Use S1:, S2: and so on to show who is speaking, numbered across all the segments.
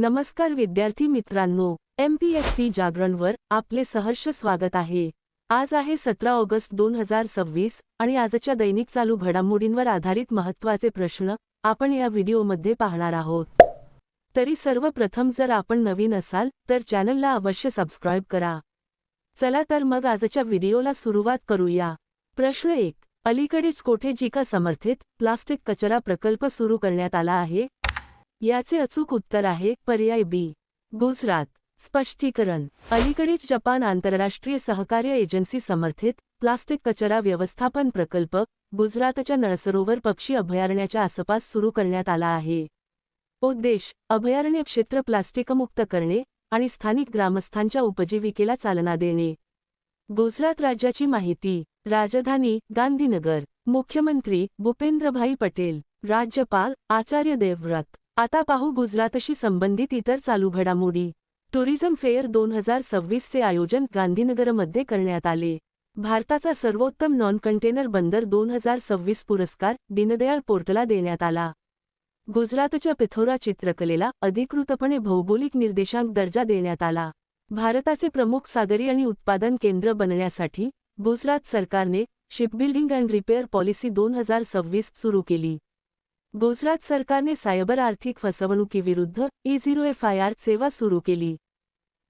S1: नमस्कार विद्यार्थी मित्रांनो, MPSC जागरणवर आपले सहर्ष स्वागत आहे। आज आहे 17 ऑगस्ट 2026 आणि आजच्या दैनिक चालू घडामोडींवर आधारित महत्त्वाचे प्रश्न आपण या व्हिडिओमध्ये पाहणार आहोत। तरी सर्वप्रथम जर आपण नवीन असाल तर चॅनलला अवश्य सबस्क्राइब करा। चला तर मग आजच्या व्हिडिओला सुरुवात करूया। प्रश्न 1, अलीकडेच कोठे जिका समर्थित प्लास्टिक कचरा प्रकल्प सुरू करण्यात आला आहे? याचे अचूक उत्तर आहे पर्याय बी, गुजरात। स्पष्टीकरण, अलीकडेच जपान आंतरराष्ट्रीय सहकार्य एजन्सी समर्थित प्लास्टिक कचरा व्यवस्थापन प्रकल्प गुजरातच्या नळसरोवर पक्षी अभयारण्याच्या आसपास सुरू करण्यात आला आहे। उद्देश, अभयारण्य क्षेत्र प्लास्टिकमुक्त करणे आणि स्थानिक ग्रामस्थांच्या उपजीविकेला चालना देणे। गुजरात राज्याची माहिती, राजधानी गांधीनगर, मुख्यमंत्री भूपेंद्रभाई पटेल, राज्यपाल आचार्य देवव्रत। आता पाहू गुजरातशी संबंधित इतर चालू घडामोडी। टुरिझम फेअर 2026 चे आयोजन गांधीनगरमध्ये करण्यात आले। भारताचा सर्वोत्तम नॉन कंटेनर बंदर 2026 पुरस्कार दीनदयाळ पोर्टलला देण्यात आला। गुजरातच्या पिथोरा चित्रकलेला अधिकृतपणे भौगोलिक निर्देशांक दर्जा देण्यात आला। भारताचे प्रमुख सागरी आणि उत्पादन केंद्र बनण्यासाठी गुजरात सरकारने शिपबिल्डिंग अँड रिपेअर पॉलिसी 2026 सुरू केली। गुजरात सरकारने सायबर आर्थिक फसवणुकीविरुद्ध E0FIR सेवा सुरू केली।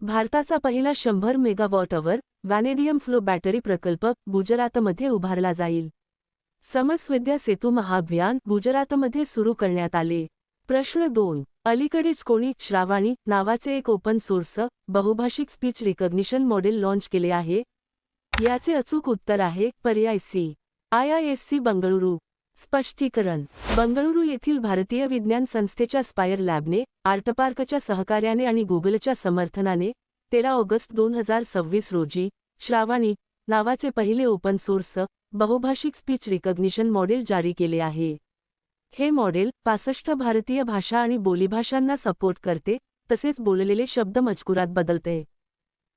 S1: भारताचा पहिला 100 megawatt our vanadium flow battery प्रकल्प गुजरातमध्ये उभारला जाईल। समसविद्या सेतू महाअभियान गुजरातमध्ये सुरू करण्यात आले। प्रश्न 2, अलीकडेच कोणी श्रावाणी नावाचे एक ओपन सोर्स बहुभाषिक स्पीच रिकग्निशन मॉडेल लॉन्च केले आहे? याचे अचूक उत्तर आहे पर्याय सी, IISc बंगळुरू। स्पष्टीकरण, बंगळुरू येथील भारतीय विज्ञान संस्थेच्या स्पायर लॅबने आर्टपार्कच्या सहकार्याने आणि गुगलच्या समर्थनाने 13 ऑगस्ट 2026 रोजी श्रावाणी नावाचे पहिले ओपन सोर्स बहुभाषिक स्पीच रिकग्निशन मॉडेल जारी केले आहे। हे मॉडेल 65 भारतीय भाषा आणि बोलीभाषांना सपोर्ट करते, तसेच बोललेले शब्द मजकुरात बदलते।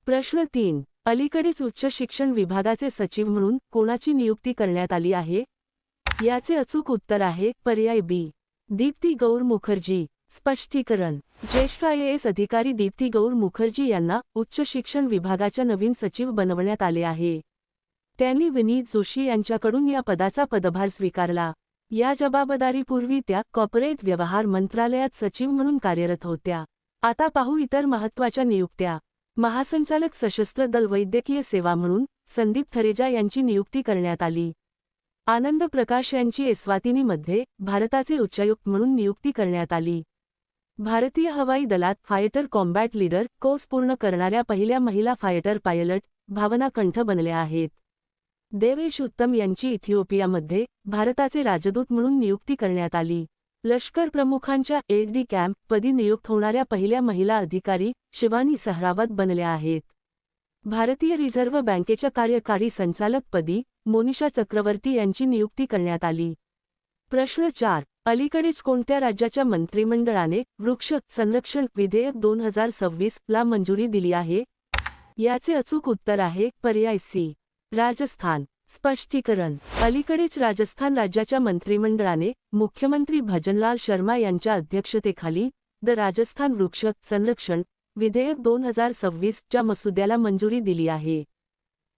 S1: प्रश्न 3, अलीकडेच उच्च शिक्षण विभागाचे सचिव म्हणून कोणाची नियुक्ती करण्यात आली आहे? याचे अचूक उत्तर आहे पर्याय बी, दीप्ती गौर मुखर्जी। स्पष्टीकरण, ज्येष्ठ IAS अधिकारी दीप्ती गौर मुखर्जी यांना उच्च शिक्षण विभागाच्या नवीन सचिव बनवण्यात आले आहे। त्यांनी विनीत जोशी यांच्याकडून या पदाचा पदभार स्वीकारला। या जबाबदारीपूर्वी त्या कॉर्पोरेट व्यवहार मंत्रालयात सचिव म्हणून कार्यरत होत्या। आता पाहू इतर महत्त्वाच्या नियुक्त्या। महासंचालक सशस्त्र दल वैद्यकीय सेवा म्हणून संदीप थरेजा यांची नियुक्ती करण्यात आली। आनंद प्रकाश यांची एस्वातिनीमध्ये भारताचे उच्चायुक्त म्हणून नियुक्ती करण्यात आली। भारतीय हवाई दलात फायटर कॉम्बॅट लीडर कोर्स पूर्ण करणाऱ्या पहिल्या महिला फायटर पायलट भावना कंठ बनल्या आहेत। देवेश उत्तम यांची इथिओपियामध्ये भारताचे राजदूत म्हणून नियुक्ती करण्यात आली। लष्कर प्रमुखांच्या AD कॅम्प पदी नियुक्त होणाऱ्या पहिल्या महिला अधिकारी शिवानी सहरावत बनल्या आहेत। भारतीय रिझर्व्ह बँकेच्या कार्यकारी संचालकपदी मोनिशा चक्रवर्ती यांची नियुक्ती करण्यात आली। प्रश्न 4, अलीकडेच कोणत्या राज्याच्या मंत्रिमंडळाने वृक्ष संरक्षण विधेयक 2026 ला मंजुरी दिली आहे? याचे अचूक उत्तर आहे पर्याय सी, राजस्थान। स्पष्टीकरण, अलीकडेच राजस्थान राज्याच्या मंत्रिमंडळाने मुख्यमंत्री भजनलाल शर्मा यांच्या अध्यक्षतेखाली द राजस्थान वृक्ष संरक्षण विधेयक 2026 च्या मसुद्याला मंजुरी दिली आहे।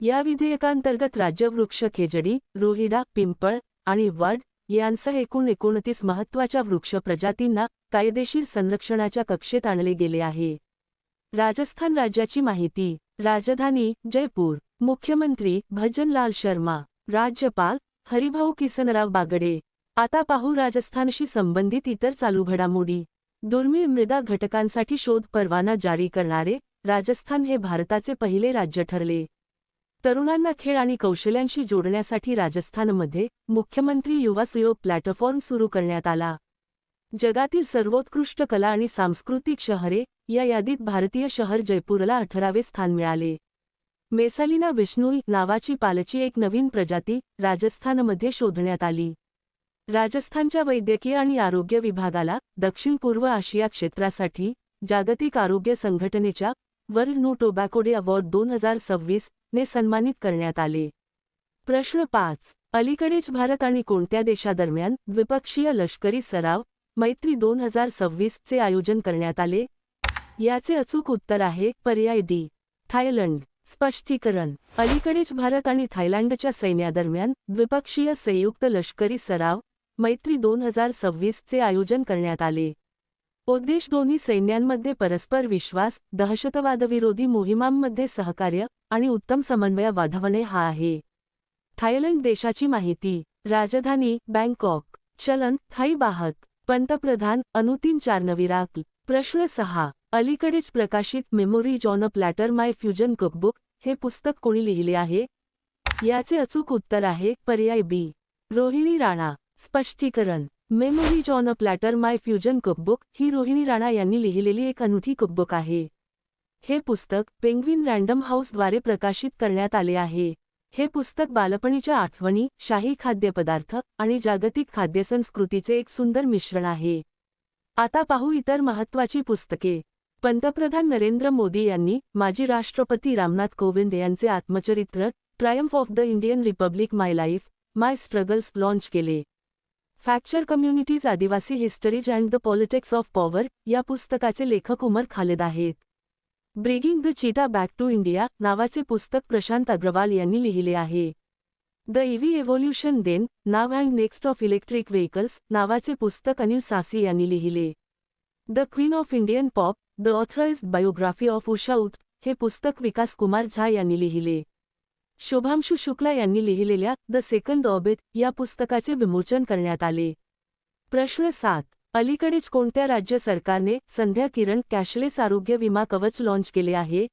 S1: या विधेयकांतर्गत राज्य वृक्ष खेजडी, रोहिडा, पिंपळ आणि वड यांसह एकूण 29 महत्त्वाच्या वृक्ष प्रजातींना कायदेशीर संरक्षणाच्या कक्षेत आणले गेले आहे। राजस्थान राज्याची माहिती, राजधानी जयपूर, मुख्यमंत्री भजनलाल शर्मा, राज्यपाल हरिभाऊ किसनराव बागडे। आता पाहू राजस्थानशी संबंधित इतर चालू घडामोडी। दुर्मिळ मृदा घटकांसाठी शोध परवाना जारी करणारे राजस्थान हे भारताचे पहिले राज्य ठरले। तरुणांना खेळ आणि कौशल्यांशी जोडण्यासाठी राजस्थानमध्ये मुख्यमंत्री युवा सहयोग प्लॅटफॉर्म सुरू करण्यात आला। जगातील सर्वोत्कृष्ट कला आणि सांस्कृतिक शहरे या यादीत भारतीय शहर जयपूरला 18वे स्थान मिळाले। मेसालिना विष्णुई नावाची पालची एक नवीन प्रजाती राजस्थानमध्ये शोधण्यात आली। राजस्थानच्या वैद्यकीय आणि आरोग्य विभागाला दक्षिण पूर्व आशिया क्षेत्रासाठी जागतिक आरोग्य संघटनेच्या world no tobacco day award 2026 ने सन्मानित करण्यात आले। प्रश्न 5, अलीकडेच भारत आणि कोणत्या देशादरम्यान द्विपक्षीय लष्करी सराव मैत्री 2026 चे आयोजन करण्यात आले? याचे अचूक उत्तर आहे पर्याय डी, थायलंड. स्पष्टीकरण. अलीकडेच भारत आणि थायलंडच्या सैन्यादरम्यान द्विपक्षीय संयुक्त लष्करी सराव मैत्री 2026 चे आयोजन करण्यात आले. उद्देश दोन्ही सैन्यांमध्ये परस्पर विश्वास, दहशतवादविरोधी मोहिमांमध्ये सहकार्य आणि उत्तम समन्वय वाढवणे हा आहे. थायलंड देशाची माहिती. राजधानी बँकॉक. चलन थाई बाहत. पंतप्रधान अनुतीन चारनविराक. प्रश्न 6. अलीकडेच प्रकाशित memories on a platter my fusion cookbook हे पुस्तक कोणी लिहिले आहे? याचे अचूक उत्तर आहे पर्याय बी, रोहिणी राणा. स्पष्टीकरण. Memories on a platter my fusion cookbook ही रोहिणी राणा यांनी लिहिलेली एक अनूठी कुकबुक आहे. हे पुस्तक पेंग्विन रँडम हाऊसद्वारे प्रकाशित करण्यात आले आहे. हे पुस्तक बालपणीच्या आठवणी, शाही खाद्यपदार्थ आणि जागतिक खाद्यसंस्कृतीचे एक सुंदर मिश्रण आहे. आता पाहू इतर महत्त्वाची पुस्तके. पंतप्रधान नरेंद्र मोदी यांनी माजी राष्ट्रपती रामनाथ कोविंद यांचे आत्मचरित्र triumph of the Indian republic my life, my struggles launch केले. Fracture communities Adivasi histories and the politics of power या पुस्तकाचे लेखक उमर खालिद आहेत. Bringing the cheetah back to India नावाचे पुस्तक प्रशांत अग्रवाल यांनी लिहिले आहे. The EV evolution then now and next of electric vehicles नावाचे पुस्तक अनिल सासी यांनी लिहिले. The queen of Indian pop the authorised biography of Usha उत्प हे पुस्तक विकास कुमार झा यांनी लिहिले. शुभांशु शुक्ला यांनी लिहिलेल्या द सेकंड ऑर्बिट या पुस्तकाचे विमोचन करण्यात आले. प्रश्न 7. अलीकडेच कोणत्या राज्य सरकारने संध्या किरण कॅशलेस आरोग्य विमा कवच लॉन्च केले आहे?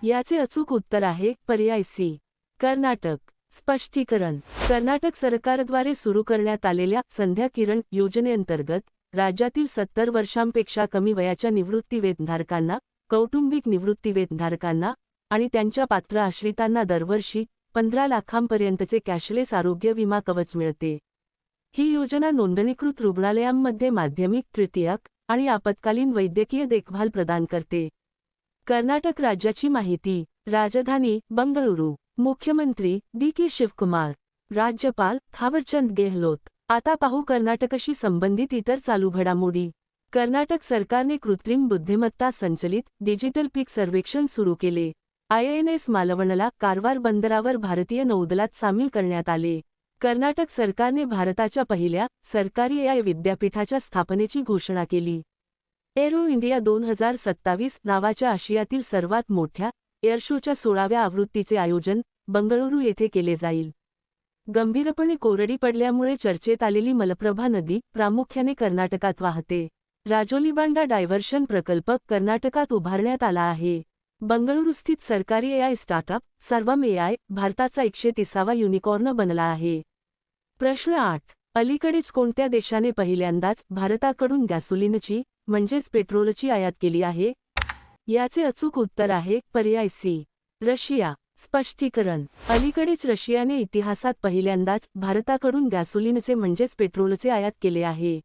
S1: याचे अचूक उत्तर आहे पर्याय सी, कर्नाटक. स्पष्टीकरण. कर्नाटक सरकारद्वारे सुरू करण्यात आलेल्या संध्या किरण योजनेअंतर्गत राज्यातील 70 वर्षांपेक्षा कमी वयाच्या निवृत्तीवेतनधारकांना, कौटुंबिक निवृत्तीवेतनधारकांना आणि त्यांच्या पात्र आश्रितांना दरवर्षी 15 लाखांपर्यंतचे कॅशलेस आरोग्य विमा कवच मिळते. ही योजना नोंदणीकृत रुग्णालयांमध्ये माध्यमिक, तृतीयक आणि आपत्कालीन वैद्यकीय देखभाल प्रदान करते. कर्नाटक राज्याची माहिती. राजधानी बंगळुरू. मुख्यमंत्री डी के शिवकुमार. राज्यपाल थावरचंद गेहलोत. आता पाहू कर्नाटकशी संबंधित इतर चालू घडामोडी. कर्नाटक सरकारने कृत्रिम बुद्धिमत्ता संचलित डिजिटल पीक सर्वेक्षण सुरू केले. INS मालवणला कारवार बंदरावर भारतीय नौदलात सामील करण्यात आले. कर्नाटक सरकारने भारताच्या पहिल्या सरकारी AI विद्यापीठाच्या स्थापनेची घोषणा केली. एरो इंडिया 2027 नावाच्या आशियातील सर्वात मोठ्या एअरशोच्या 16व्या आवृत्तीचे आयोजन बंगळुरू येथे केले जाईल. गंभीरपणे कोरडी पडल्यामुळे चर्चेत आलेली मलप्रभा नदी प्रामुख्याने कर्नाटकात वाहते. राजोलीबांडा डायव्हर्शन प्रकल्प कर्नाटकात उभारण्यात आला आहे. बंगळुरूस्थित सरकारी AI स्टार्टअप सर्वम AI भारताचा 130वा युनिकॉर्न बनला आहे. प्रश्न 8. अलीकडेच कोणत्या देशाने पहिल्यांदाच भारताकडून गॅसोलिनची म्हणजेच पेट्रोलची आयात केली आहे? याचे अचूक उत्तर आहे पर्याय सी, रशिया. स्पष्टीकरण. अलीकडेच रशियाने इतिहासात पहिल्यांदाच भारताकडून गॅसोलिनचे म्हणजेच पेट्रोलचे आयात केले आहे.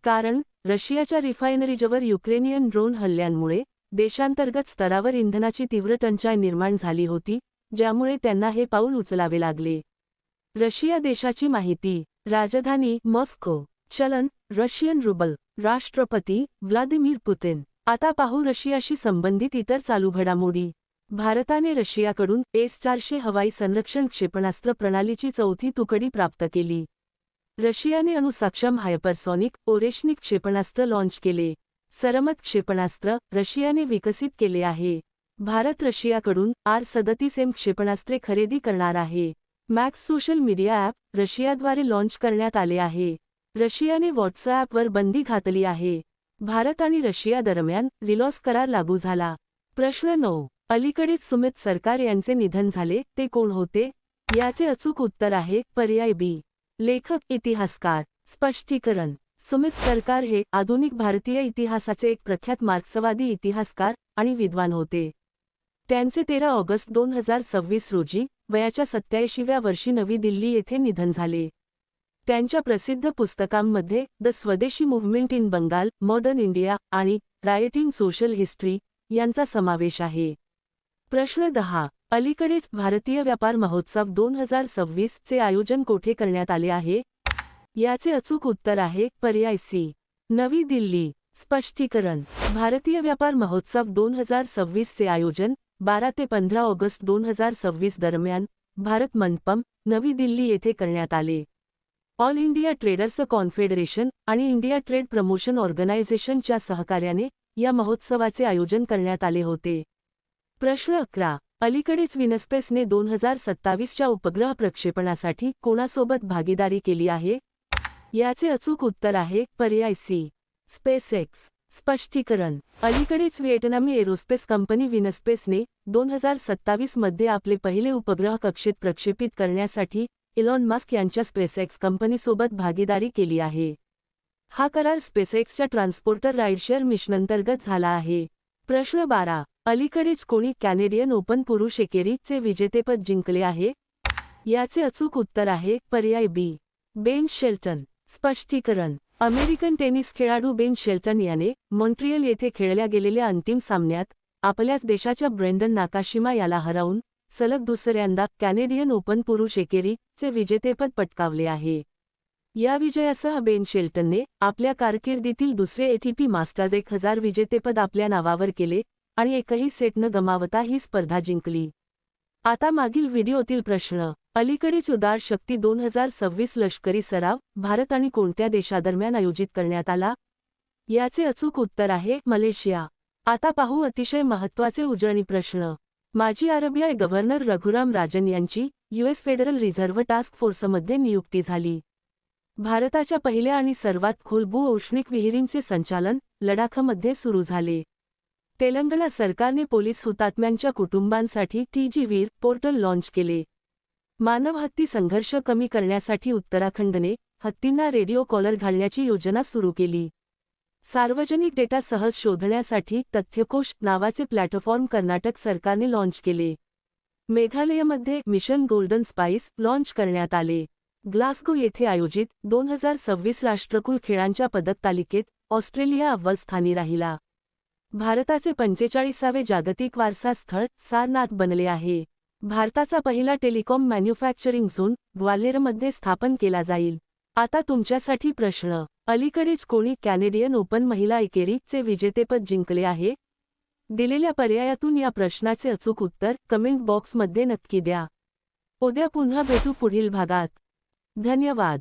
S1: कारण रशियाच्या रिफायनरीजवर युक्रेनियन ड्रोन हल्ल्यांमुळे देशांतर्गत स्तरावर इंधनाची तीव्र टंचाई निर्माण झाली होती, ज्यामुळे त्यांना हे पाऊल उचलावे लागले. रशिया देशाची माहिती. राजधानी मॉस्को. चलन रशियन रुबल. राष्ट्रपती व्लादिमीर पुतिन. आता पाहू रशियाशी संबंधित इतर चालू घडामोडी. भारताने रशियाकडून S-400 हवाई संरक्षण क्षेपणास्त्र प्रणालीची 4थी तुकडी प्राप्त केली. रशियाने अणुसक्षम हायपरसॉनिक ओरेशनिक क्षेपणास्त्र लॉन्च केले. सरमत क्षेपणास्त्र रशियाने विकसित केले आहे. भारत रशियाकडून R-37M क्षेपणास्त्रे खरेदी करणार आहे. मॅक्स सोशल मीडिया ॲप रशियाद्वारे लॉन्च करण्यात आले आहे. रशियाने व्हॉट्सॲपवर बंदी घातली आहे. भारत आणि रशिया दरम्यान रिलॉस करार लागू झाला. प्रश्न 9. अलीकडेच सुमित सरकार यांचे निधन झाले, ते कोण होते? याचे अचूक उत्तर आहे पर्याय बी, लेखक, इतिहासकार. स्पष्टीकरण. सुमित सरकार हे आधुनिक भारतीय इतिहासाचे एक प्रख्यात मार्क्सवादी इतिहासकार आणि विद्वान होते. त्यांचे 13 ऑगस्ट 2026 रोजी वयाच्या 87व्या वर्षी नवी दिल्ली येथे निधन झाले. त्यांच्या प्रसिद्ध पुस्तकांमध्ये the Swadeshi movement in Bengal, modern India आणि रायटिंग सोशल हिस्ट्री यांचा समावेश आहे. प्रश्न 10. अलीकडेच भारतीय व्यापार महोत्सव 2026 चे आयोजन कोठे करण्यात आले आहे? याचे अचूक उत्तर आहे पर्याय सी, नवी दिल्ली. स्पष्टीकरण. भारतीय व्यापार महोत्सव 2026 चे आयोजन 12 ते 15 ऑगस्ट 2026 दरम्यान भारत मंडपम, नवी दिल्ली येथे करण्यात आले. ऑल इंडिया ट्रेडर्स कॉन्फेडरेशन आणि इंडिया ट्रेड प्रमोशन ऑर्गनायझेशनच्या सहकार्याने या महोत्सवाचे आयोजन करण्यात आले होते. प्रश्न 11. अलीकडेच विनस्पेसने 2027च्या उपग्रह प्रक्षेपणासाठी कोणासोबत भागीदारी केली आहे? याचे अचूक उत्तर आहे पर्याय सी, स्पेसएक्स. स्पष्टीकरण. अलीकडेच व्हिएटनामी एरोस्पेस कंपनी विनस्पेसने 2027 मध्ये आपले पहिले उपग्रह कक्षेत प्रक्षेपित करण्यासाठी इलॉन मस्क यांच्या स्पेसएक्स कंपनीसोबत भागीदारी केली आहे. हा करार स्पेसएक्सच्या ट्रान्सपोर्टर राईडशेअर मिशनंतर्गत झाला आहे. प्रश्न 12. अलीकडेच कोणी कॅनेडियन ओपन पुरुष एकेरीचे विजेतेपद जिंकले आहे? याचे अचूक उत्तर आहे पर्याय बी, बेन शेल्टन. स्पष्टीकरण. अमेरिकन टेनिस खेळाडू बेन शेल्टन याने मॉन्ट्रियल येथे खेळल्या गेलेल्या अंतिम सामन्यात आपल्याच देशाच्या ब्रेंडन नाकाशिमा याला हरवून सलग दुसऱ्यांदा कॅनेडियन ओपन पुरुष एकेरीचे विजेतेपद पटकावले आहे. या विजयासह बेन शेल्टनने आपल्या कारकिर्दीतील दुसरे एटीपी मास्टर्स 1000 विजेतेपद आपल्या नावावर केले आणि एकही सेट न गमावता ही स्पर्धा जिंकली. आता मागील व्हिडिओतील प्रश्न. अलीकडेच उदार शक्ती 2026 लष्करी सराव भारत आणि कोणत्या देशादरम्यान आयोजित करण्यात आला? याचे अचूक उत्तर आहे मलेशिया. आता पाहू अतिशय महत्त्वाचे उजळणी प्रश्न. माजी आरबीआय गव्हर्नर रघुराम राजन यांची यूएस फेडरल रिझर्व्ह टास्क फोर्समध्ये नियुक्ती झाली. भारताच्या पहिल्या आणि सर्वात खोल भूऔष्णिक विहिरींचे संचालन लडाखमध्ये सुरू झाले. तेलंगणा सरकारने पोलीस हुतात्म्यांच्या कुटुंबांसाठी टीजी वीर पोर्टल लॉन्च केले. मानव हत्ती संघर्ष कमी करण्यासाठी उत्तराखंडने हत्तींना रेडिओ कॉलर घालण्याची योजना सुरू केली. सार्वजनिक डेटा सहज शोधण्यासाठी तथ्यकोश नावाचे प्लॅटफॉर्म कर्नाटक सरकारने लॉन्च केले. मेघालयमध्ये मिशन गोल्डन स्पाईस लॉन्च करण्यात आले. ग्लासगो येथे आयोजित 2026 राष्ट्रकुल खेळांच्या पदक तालिकेत ऑस्ट्रेलिया अव्वल स्थानी राहिला. भारताचे 45वे जागतिक वारसा स्थळ सारनाथ बनले आहे. भारताचा पहिला टेलिकॉम मॅन्युफॅक्चरिंग झोन ग्वाल्हेरमध्ये स्थापन केला जाईल. आता तुमच्यासाठी प्रश्न. अलीकडेच कोणी कॅनेडियन ओपन महिला एकेरीचे विजेतेपद जिंकले आहे? दिलेल्या पर्यायातून या प्रश्नाचे अचूक उत्तर कमेंट बॉक्समध्ये नक्की द्या. उद्या पुन्हा भेटू पुढील भागात. धन्यवाद.